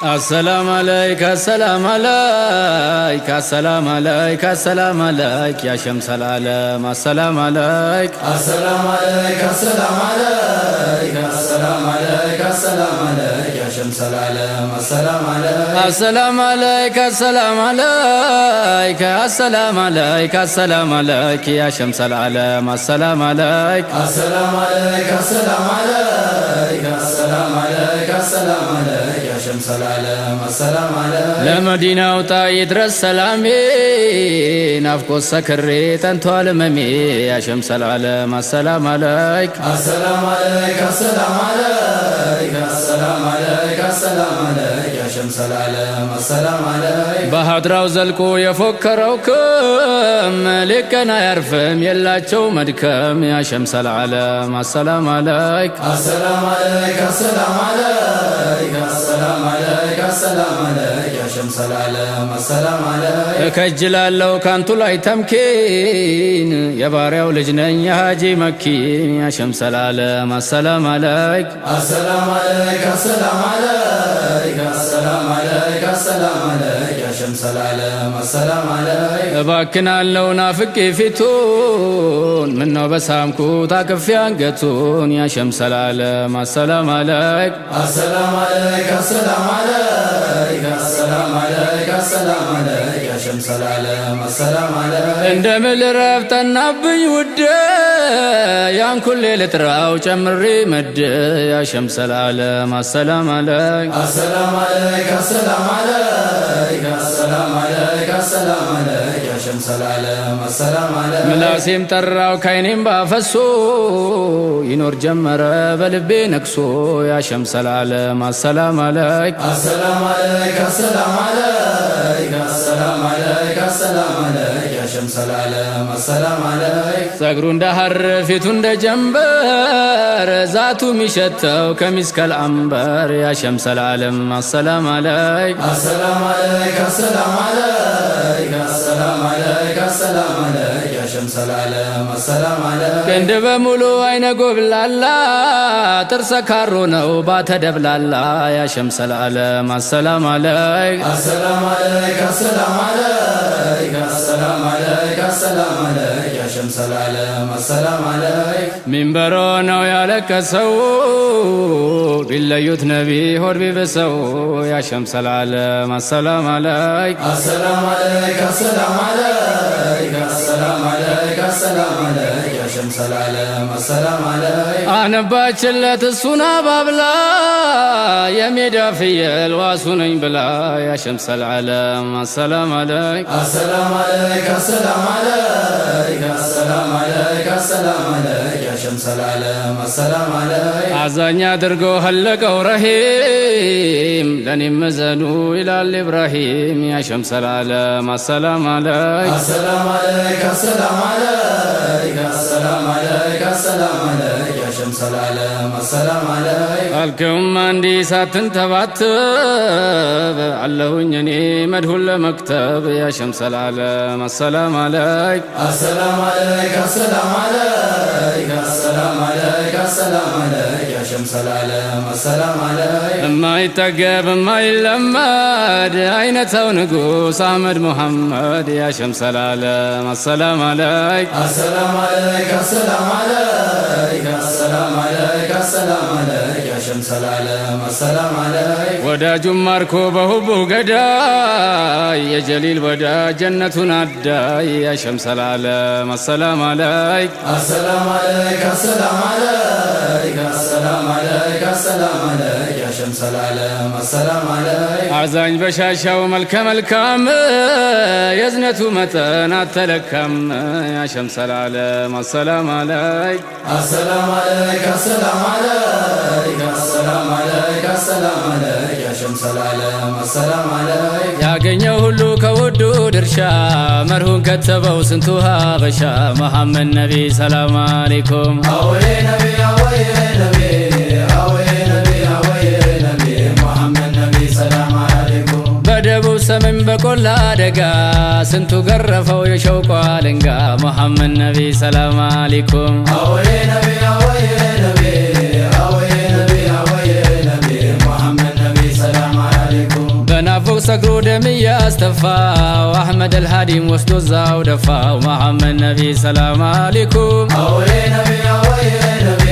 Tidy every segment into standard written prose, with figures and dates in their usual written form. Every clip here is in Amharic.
السلام عليك السلام عليك السلام عليك السلام عليك يا شمس العالم السلام عليك السلام عليك السلام عليك السلام عليك السلام عليك يا شمس العالم السلام عليك السلام عليك السلام عليك السلام عليك السلام عليك يا شمس العالم السلام عليك السلام عليك السلام عليك السلام عليك السلام عليك يا شمس العالم السلام عليك لمدينة وطايد رس سلامي نافقو سكري تنتوال ممي يا شمس العالم السلام عليك السلام عليك السلام عليك السلام عليك السلام عليك يا شمس العالم السلام عليك بحضراو زلقو يفكرو كم لكنا يرفم يلاچو مدكم يا شمس العالم السلام عليك السلام عليك السلام عليك السلام عليك السلام عليك يا شمس العالم السلام عليك كجلالو كانتو لاي تمكين يا باريو لجنن يا حاجي مكين يا شمس العالم السلام عليك السلام عليك السلام عليك السلام عليك السلام عليك يا شمس العالم السلام عليك باكنالو نافقي فيتون منو بسامكو تاكفي انقتون يا شمس العالم السلام عليك السلام عليك السلام عليك السلام عليك السلام عليك يا شمس العالم السلام عليك اندمل رفتنا بيود يان كل لتراو جمري مد يا شمس العالم السلام عليك السلام عليك السلام عليك السلام عليك السلام عليك يا شمس العالم السلام عليك ملاسيم تراو كاينين بافسو ينور جمرة بلبي نكسو يا شمس العالم السلام عليك السلام عليك السلام عليك السلام عليك السلام عليك يا شمس العالم السلام عليك ጸጉሩ እንደሐር ፊቱ እንደ ጀንበር ዛቱ ሚሸተው ከሚስክ አልአንበር ያ ሸምስ العالم السلام عليك السلام عليك السلام عليك السلام عليك السلام عليك يا شمس العالم السلام عليك ክንድ በሙሉ አይነ ጎብላላ ጥርሰ ካሮ ነው ባተደብላላ ያ ሸምስ العالم السلام عليك السلام عليك السلام عليك السلام عليك السلام عليك يا شمس العالم السلام عليك منبሮ ነው ያለቀሰው ቢለዩት ነቢ ሆድ ቢበሰው ያ ሸምስ العالم السلام عليك السلام عليك السلام عليك السلام عليك السلام عليك يا شمس العالم السلام عليك አነባችለት እሱን አባብላ የሜዳ ፍየል ዋሱ ነኝ ብላ ያ ሸምስ العالم السلام عليك السلام عليك السلام عليك السلام عليك السلام عليك يا شمس العالم السلام عليك አዛኝ አድርጎ ኸለቀው ረሂም ለኔም መዘኑ ይላል ኢብራሂም ያ ሸምስ العالم السلام عليك السلام عليك السلام عليك السلام عليك السلام عليك يا شمس العالم السلام عليك አልከውም አንዲ ሳትንተባተብ አለሁኝ እኔ መድሁን ለመክተብ ያ ሸምስ العالم السلام عليك السلام عليك السلام عليك السلام عليك السلام عليك يا شمس العالم السلام عليك የማይጠገብ የማይለመድ አይነተው ንጉስ አህመድ ሙሐመድ ያ ሸምስ العالم السلام عليك السلام عليك السلام عليك السلام عليك السلام عليك يا شمس العالم السلام عليك ወዳጁን ማርኮ በሁቡ ገዳይ የጀሊል ወዳጅ ጀነቱን አዳይ ያ ሸምስ العالم السلام عليك السلام عليك السلام عليك السلام عليك السلام عليك يا شمس العالم السلام عليك አዛኝ በሻሻው መልከ መልካም የዝነቱ መጠን አተለከም ያ ሸምስ العالم السلام عليك السلام عليك السلام عليك السلام عليك السلام عليك يا شمس العالم السلام عليك ያገኘው ሁሉ ከውዱ ድርሻ መርሁን ከተበው ስንቱ ሀበሻ መሐመድ ነቢ ሰላም አለይኩም አወይ ነቢ አወይ ነቢ አወይ ነቢ አወይ ነቢ መሐመድ ነቢ ሰላም አለይኩም በደቡብ ሰሜን በቆላ ደጋ ስንቱ ገረፈው የሸውቋ አለንጋ መሐመድ ነቢ ሰላም አለይኩም አወይ ነቢ አወይ ነቢ አወይ ነቢ አወይ ነቢ መሐመድ ነቢ ሰላም አለይኩም ሰግሮ ደም ያስተፋው አህመድ አልሃዲም ወስዶ ዛው ደፋው መሐመድ ነቢ ሰላም አለይኩም አወይ ነቢ አወይ ነቢ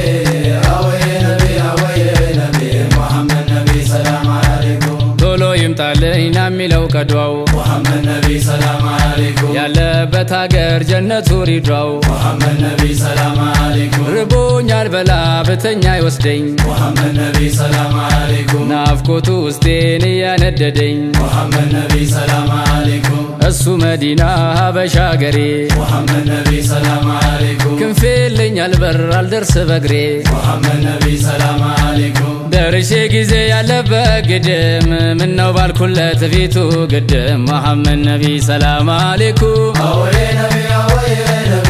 አወይ ነቢ አወይ ነቢ መሐመድ ነቢ ሰላም አለይኩም ቶሎ ይምጣልኝ ናሚለው ቀዷው መሐመድ ነቢ ሰላም አለይኩም ያለበት ሀገር ጀነቱ ሪዷው መሐመድ ነቢ ሰላም አለይኩም ርቦኛል በላ በተኛ ይወስደኝ መሐመድ ነቢ ሰላም አለይኩም ናፍቆቱ ውስጤን እያነደደኝ መሐመድ ነቢ ሰላም አለይኩም እሱ መዲና ሀበሻ ገሬ መሐመድ ነቢ ሰላም አለይኩም ክንፌለኝ አልበር አልደርስ በግሬ መሐመድ ነቢ ሰላም አለይኩም ደርሼ ጊዜ ያለበት ግድም ምነው ባልኩለት ፊቱ ግድም መሐመድ ነቢ ሰላም አለይኩም አወይ ነቢ አወይ ነቢ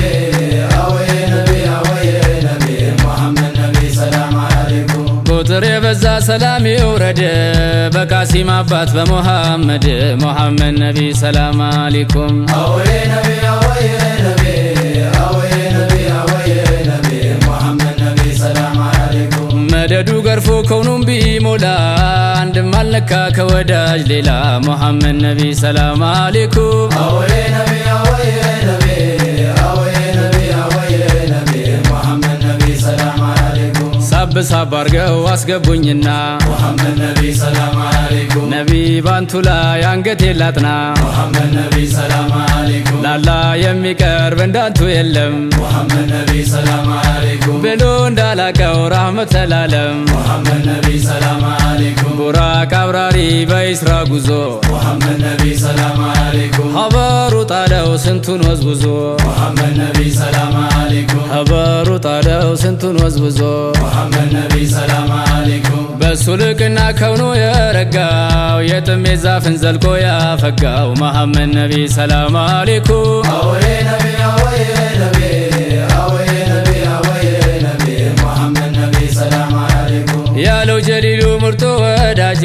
አወይ ነቢ አወይ ነቢ መሐመድ ነቢ ሰላም አለይኩም ቁጥር የበዛ ሰላም ይውረድ በቃሲም አባት በሙሐመድ መሐመድ ነቢ ሰላም አለይኩም አወይ ነቢ አወይ ነቢ አወይ ነቢ አወይ ነቢ መሐመድ ነቢ ሰላም አለይኩም መደዱ ገርፎ ከውኑም ቢሞላ አንድም አልነካ ከወዳጅ ሌላ መሐመድ ነቢ ሰላም አለይኩም አወይ ነቢ አወይ ነቢ አወይ ነቢ አወይ ነቢ መሐመድ ነቢ ሰላም አለይኩም ሳብ ሳብ አርገው አስገቡኝና መሐመድ ነቢ ሰላም አለይኩም ነቢ ባንቱ ላይ አንገቴን ላጥና መሐመድ ነቢ ሰላም አለይኩም ላላ የሚቀርብ እንዳንቱ የለም መሐመድ ነቢ ሰላም አለይኩም ብሎ እንዳላቀው ራህመተ ለዓለም መሐመድ ነቢ ሰላም አለይኩም ቡራቅ አብራሪ በኢስራ ጉዞ መሐመድ ነቢ ሰላም አለይኩም ሀበሩ ጣለው ስንቱን ወዝውዞ መሐመድ ነቢ ሰላም አለይኩም ሀበሩ ጣለው ስንቱን ወዝውዞ መሐመድ ነቢ ሰላም አለይኩም በሱ ልቅና ከውኑ የረጋው የጥሜት ዛፍን ዘልቆ ያፈጋው መሐመድ ነቢ ሰላም አለይኩም አወይ ነቢ አወይ ነቢ አወይ ነቢ አወይ ነቢ መሐመድ ነቢ ሰላም አለይኩም ያለው ጀሊሉ ምርጡ ወዳጄ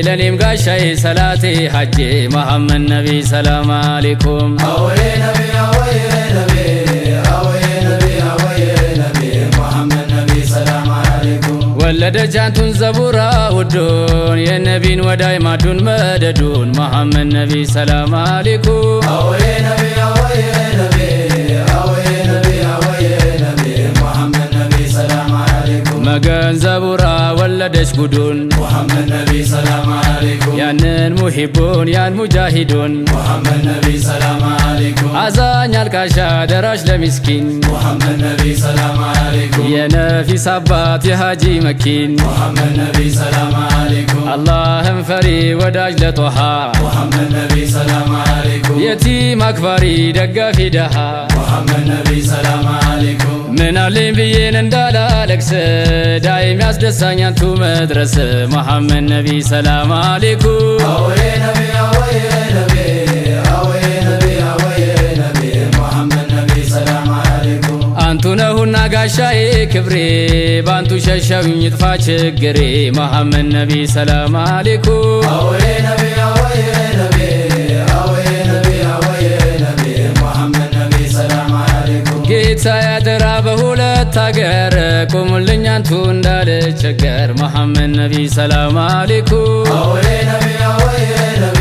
ለኔም ጋሻዬ ሰላቴ ሐጄ መሐመድ ነቢ ሰላም አለይኩም አወይ ነቢ አወይ ነቢ አወይ ነቢ አወይ ነቢ መሐመድ ነቢ ሰላም አለይኩም ወለደች አንቱን ዘቡራ ውዱን የነቢን ወዳይ ማዱን መደዱን መሐመድ ነቢ ሰላም አለይኩም አወይ ነቢ አወይ ነቢ አወይ ነቢ አወይ ነቢ መሐመድ ነቢ ሰላም አለይኩም መገንዘቡራ ወለደች ጉዱን መሐመድ ነቢ ሰላም አለይኩም ያንን ሙሂቡን ያን ሙጃሂዱን መሐመድ ነቢ ሰላም አለይኩም አዛኝ አልቃሻ ደራሽ ለሚስኪን መሐመድ ነቢ ሰላም አለይኩም የነፊስ አባት የሃጂ መኪን መሐመድ ነቢ ሰላም አለይኩም አላህን ፈሪ ወዳጅ ለጦሃ መሐመድ ነቢ ሰላም አለይኩም የቲም አክባሪ ደጋፊ ደሃ መሐመድ ነቢ ሰላም አለይኩም ምን አለኝ ብዬን እንዳላለቅስ ዳይም ያስደሳኝ አንቱ መድረስ መሐመድ ነቢ ሰላም አለይኩም አወይ ነቢ አወይ ነቢ አወይ ነቢ አወይ ነቢ መሐመድ ነቢ ሰላም አለይኩም አንቱ ነሁና ጋሻዬ ክብሬ ባንቱ ሸሸውኝ ጥፋ ችግሬ መሐመድ ነቢ ሰላም አለይኩም አወይ ነቢ አወይ ነቢ አወይ ነቢ አወይ ነቢ መሐመድ ነቢ ሰላም አለይኩም ጌታ ያደራ በሁለት አገር ቁሙልኝ አንቱ እንዳልቸገር መሐመድ ነቢ ሰላም አለይኩም አወይ ነቢ አወይ ነቢ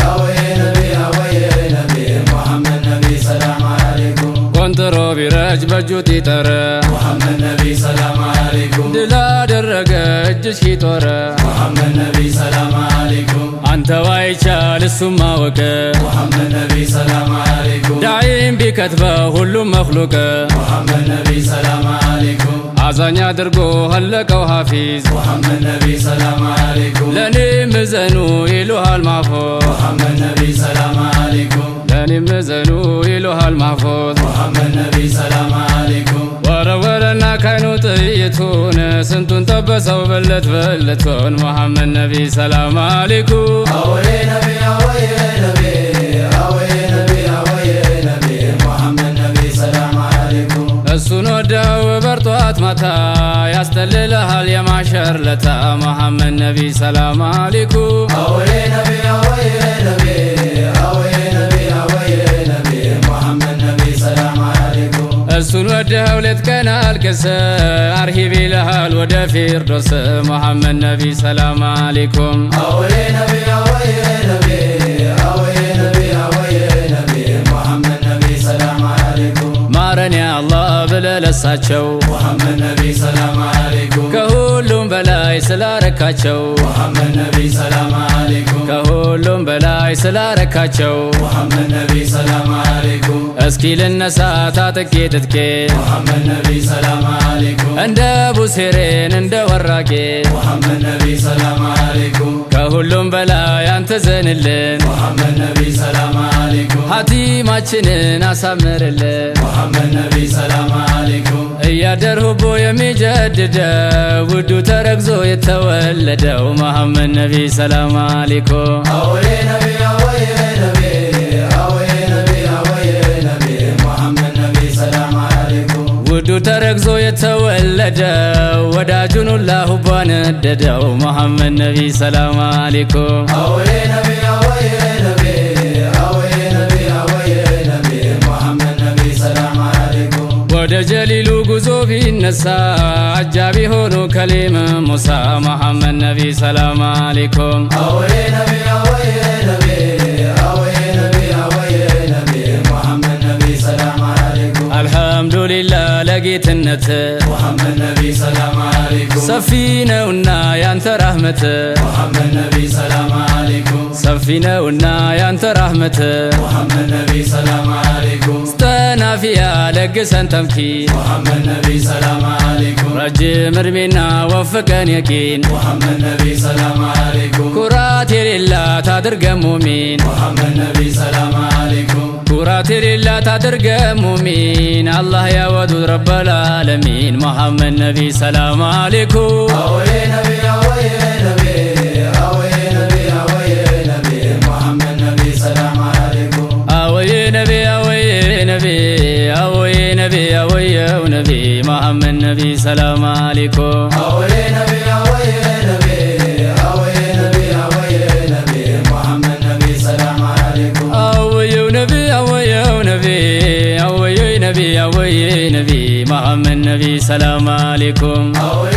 አወይ ነቢ አወይ ነቢ መሐመድ ነቢ ሰላም አለይኩም ቆንጥሮ ቢረጅ በእጁ ጢጠረ መሐመድ ነቢ ሰላም አለይኩም ድል አደረገ እጅሽ ጦረ መሐመድ ነቢ ሰላም አለይኩም አንተ ዋይቻል እሱም አወቀ መሐመድ ነቢ ሰላም አለይኩም ዳይም ቢከትበው ሁሉም መክሉቅ መሐመድ ነቢ ሰላም አለይኩም አዛኝ አድርጎ ሀለቀው ሐፊዝ መሐመድ ነቢ ሰላም አለይኩም ለኔም እዘኑ ይሉሃል ማፎዝ መሐመድ ነቢ ሰላም አለይኩም ለኔም እዘኑ ይሉሃል ማፎዝ መሐመድ ነቢ ሰላም አለይኩም ወረወረና ካይኑ ጥይቱን ስንቱን ጠበሰው በለት በለቱን መሐመድ ነቢ ሰላም አለይኩም አወይ ነቢ አወይ ነቢ አወይ ነቢ አወይ ነቢ መሐመድ ነቢ ሰላም አለይኩም እሱን ወደው በርጧት ማታ ያስተልልሃል የማሸር ለታ መሐመድ ነቢ ሰላም አለይኩም አወይ ነቢ አወይ ነቢ አወይ ነቢ አወይ ነቢ መሐመድ ነቢ ሰላም አለይኩም እሱን ወደው ሌት ቀን አልቅስ አርሂብ ይልሃል ወደ ፊርዶስ መሐመድ ነቢ ሰላም አለይኩም አወይ ነቢ አወይ ስለሳቸው ሙሐመድ ነቢ ሰላም አለይኩም ከሁሉም በላይ ስላረካቸው ሙሐመድ ነቢ ሰላም አለይኩም ከሁሉም በላይ ስላረካቸው ሙሐመድ ነቢ ሰላም አለይኩም እስኪ ልነሳ ታጥቄ ትጥቄ ሙሐመድ ነቢ ሰላም አለይኩም እንደ ቡሴሬን እንደ ወራቄ ሙሐመድ ነቢ ሰላም አለይኩም ከሁሉም በላይ አንተ ዘንልን ሙሐመድ ነቢ ሰላም አለይኩም ሀቲማችንን አሳምርልን ሙሐመድ ነቢ ሰላም አለይኩም እያደር ሁቦ የሚጀድደው ውዱ ተረግዞ የተወለደው መሐመድ ነቢ ሰላም አለይኩም አወዬ ነቢ አወዬ ነቢ አወዬ ነቢ አወዬ ነቢ ሙሐመድ ነቢ ሰላም አለይኩም ውዱ ተረግዞ የተወለደው ወዳጁን ሁላ ሁቦ አነደደው መሐመድ ነቢ ሰላም አለይኩም አወዬ ነቢ አወዬ ነቢ አወዬ ነቢ አወዬ ነቢ ሙሐመድ ነቢ ሰላም አለይኩም ወደ ጀሊሉ ጉዞ ቢነሳ አጃቢ ሆኖ ከሊም ሙሳ መሐመድ ነቢ ሰላም አለይኩም አወዬ ነቢ አወዬ ነቢ አወዬ ነቢ አወዬ ነቢ ሙሐመድ ነቢ ሰላም አለይኩም አልሐምዱሊላህ ለጌትነት ሙሐመድ ነቢ ሰላም አለይኩም ሰፊ ነውና ያንተ ራህመት ሙሐመድ ነቢ ሰላም አለይኩም ሰፊ ነውና ያንተ ራህመት ሙሐመድ ነቢ ሰላም አለይኩም ስተናፊያ ለግሰን ተምኪን ሙሐመድ ነቢ ሰላም አለይኩም ረጅም እድሜና ወፍቀን የቂን ሙሐመድ ነቢ ሰላም አለይኩም ኩራት የሌላት አድርገን ሙሚን ሙሐመድ ነቢ ሰላም አለይኩም ኩራት የሌላት አድርገን ሙሚን አላህ ያወዱት ረበል ዓለሚን መሐመድ ነቢ ሰላም አለይኩም አወዬ ነቢ አወዬ ነቢ አወዬ ነቢ አወዬ ነቢ ሙሐመድ ነቢ ሰላም አለይኩም አወዬ ነቢ አወዬ ነቢ አወዬ ነቢ አወየው ነቢ መሐመድ ነቢ ሰላም አለይኩም አወዬ ነቢ አወዬ ነቢ አወዬ ነቢ አወዬ ነቢ ሙሐመድ ነቢ ሰላም አለይኩም አወየው ነቢ አወየው ነቢ አወየ ነቢ አወየ ነቢ መሐመድ ነቢ ሰላም አለይኩም አወዬ